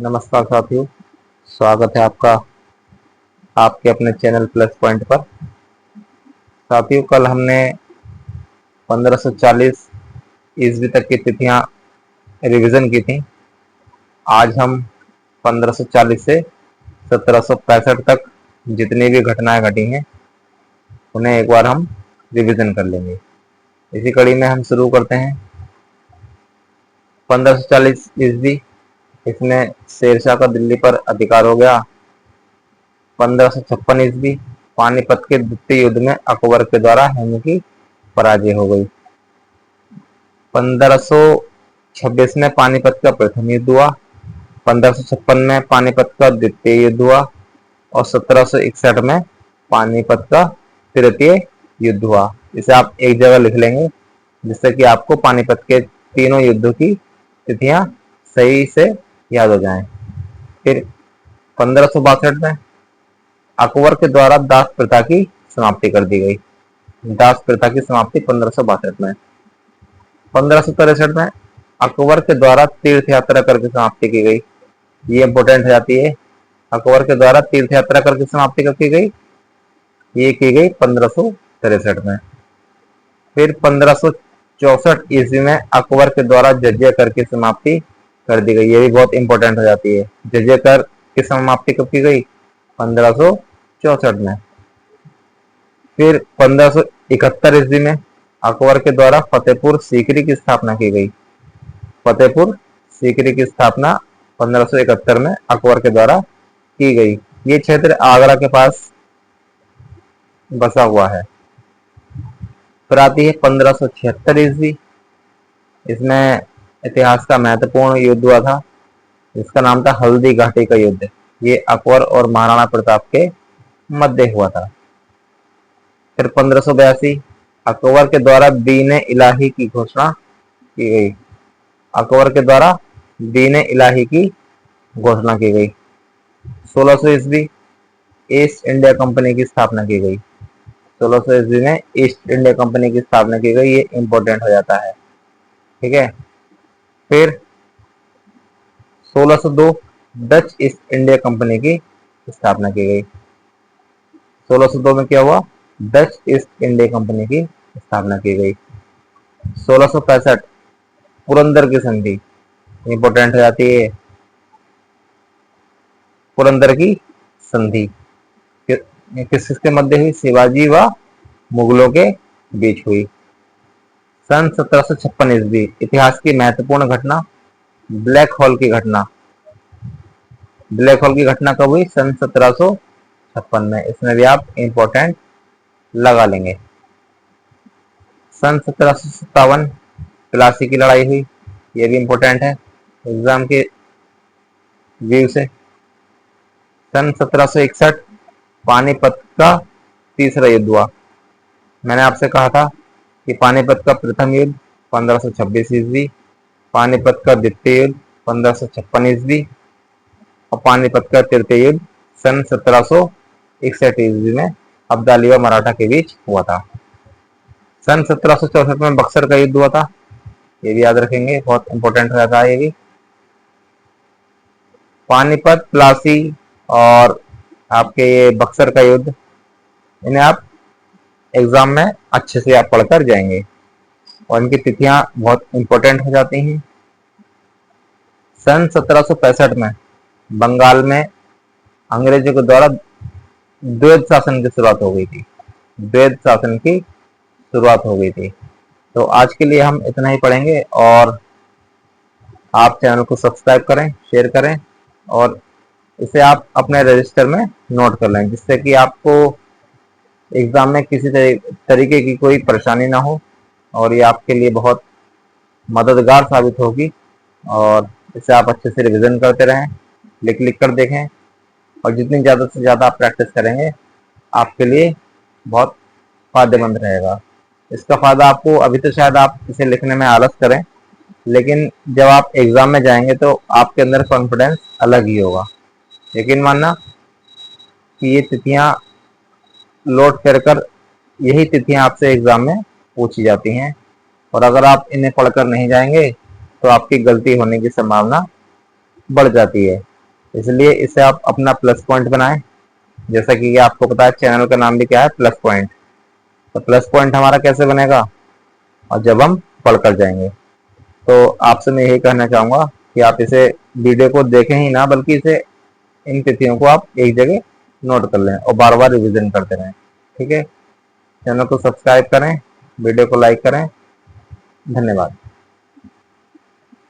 नमस्कार साथियों, स्वागत है आपका आपके अपने चैनल प्लस पॉइंट पर। साथियों, कल हमने 1540 ईस्वी तक की तिथियां रिवीजन की थी। आज हम 1540 से 1765 तक जितनी भी घटनाएं घटी हैं उन्हें एक बार हम रिवीजन कर लेंगे। इसी कड़ी में हम शुरू करते हैं। 1540 ईस्वी, इसमें शेरशाह का दिल्ली पर अधिकार हो गया। 1556 ईस्वी, पानीपत के द्वितीय युद्ध में अकबर के द्वारा हेमू की पराजय हो गई। 1526 में पानीपत का प्रथम युद्ध हुआ। 1556 में पानीपत का द्वितीय युद्ध हुआ और 1761 में पानीपत का तृतीय युद्ध हुआ। इसे आप एक जगह लिख लेंगे जिससे कि आपको पानीपत के तीनों युद्धों की तिथियां सही से याद हो जाएं। फिर 1562 में अकबर के द्वारा दास प्रथा की समाप्ति कर दी गई। दास प्रथा की समाप्ति 1562 में। 1563 में अकबर के द्वारा तीर्थ यात्रा करके समाप्ति की गई। ये इंपोर्टेंट हो जाती है। अकबर के द्वारा तीर्थ यात्रा करके समाप्ति कब की गई? ये की गई 1563 में। फिर 1564 ईस्वी में अकबर के द्वारा जजिया कर की समाप्ति कर दी गई। ये भी बहुत इंपॉर्टेंट हो जाती है। जजिया कर की समाप्ति कब की गई? 1564 में। फिर 1571 ईस्वी में अकबर के द्वारा फतेहपुर सीकरी की स्थापना की गई। फतेहपुर सीकरी की स्थापना 1571 में अकबर के द्वारा की गई। ये क्षेत्र आगरा के पास बसा हुआ है। फिर आती है 1576 ईस्वी। इसमें इतिहास का महत्वपूर्ण युद्ध हुआ था जिसका नाम था हल्दी घाटी का युद्ध। ये अकबर और महाराणा प्रताप के मध्य हुआ था। फिर 1582 अकबर के द्वारा दीन इलाही की घोषणा की गई। अकबर के द्वारा दीन इलाही की घोषणा की गई। 1600 ईस्वी ईस्ट इंडिया कंपनी की स्थापना की गई। 1600 ईस्वी में ईस्ट इंडिया कंपनी की स्थापना की गई। ये इंपॉर्टेंट हो जाता है, ठीक है। फिर 1602 डच ईस्ट इंडिया कंपनी की स्थापना की गई। 1602 में क्या हुआ? डच ईस्ट इंडिया कंपनी की स्थापना की गई। 1665 पुरंदर की संधि इंपॉर्टेंट हो जाती है। पुरंदर की संधि किसके मध्य हुई? शिवाजी व मुगलों के बीच हुई। सन 1756 ईस्वी, इतिहास की महत्वपूर्ण घटना ब्लैक होल की घटना। ब्लैक होल की घटना कब हुई? सन 1756 में। इसमें भी आप इंपॉर्टेंट लगा लेंगे। सन 1757 प्लासी की लड़ाई हुई। ये भी इंपॉर्टेंट है एग्जाम के व्यू से। सन 1761 पानीपत का तीसरा युद्ध हुआ। मैंने आपसे कहा था कि पानीपत का प्रथम युद्ध 1526 ईस्वी, पानीपत का द्वितीय युद्ध 1556 ईस्वी और पानीपत का तृतीय युद्ध सन 1761 ईस्वी में अब्दाली व मराठा के बीच हुआ था। सन 1764 में बक्सर का युद्ध हुआ था। ये भी याद रखेंगे, बहुत इंपॉर्टेंट रहता है ये भी। पानीपत, प्लासी और आपके ये बक्सर का युद्ध, इन्हें आप एग्जाम में अच्छे से आप पढ़कर जाएंगे और इनकी तिथियां बहुत इंपॉर्टेंट हो जाती हैं। सन 1765 में बंगाल में अंग्रेजों के द्वारा द्वैध शासन की शुरुआत हो गई थी। द्वैध शासन की शुरुआत हो गई थी। तो आज के लिए हम इतना ही पढ़ेंगे और आप चैनल को सब्सक्राइब करें, शेयर करें और इसे आप अपने रजिस्टर में नोट कर लें जिससे कि आपको एग्जाम में किसी तरीके की कोई परेशानी ना हो और ये आपके लिए बहुत मददगार साबित होगी। और इसे आप अच्छे से रिवीजन करते रहें, लिख लिख कर देखें और जितनी ज़्यादा से ज़्यादा आप प्रैक्टिस करेंगे आपके लिए बहुत फायदेमंद रहेगा। इसका फ़ायदा आपको, अभी तो शायद आप इसे लिखने में आलस करें, लेकिन जब आप एग्ज़ाम में जाएंगे तो आपके अंदर कॉन्फिडेंस अलग ही होगा। यकीन मानना कि ये तिथियां लोड कर यही तिथियां आपसे एग्ज़ाम में पूछी जाती हैं और अगर आप इन्हें पढ़कर नहीं जाएंगे तो आपकी गलती होने की संभावना बढ़ जाती है। इसलिए इसे आप अपना प्लस पॉइंट बनाएं। जैसा कि आपको पता है चैनल का नाम भी क्या है, प्लस पॉइंट। तो प्लस पॉइंट हमारा कैसे बनेगा, और जब हम पढ़कर जाएंगे। तो आपसे मैं यही कहना चाहूंगा कि आप इसे वीडियो को देखें ही ना, बल्कि इसे इन तिथियों को आप एक जगह नोट कर लें और बार बार रिविजन करते रहें। ठीक है, चैनल को सब्सक्राइब करें, वीडियो को लाइक करें। धन्यवाद।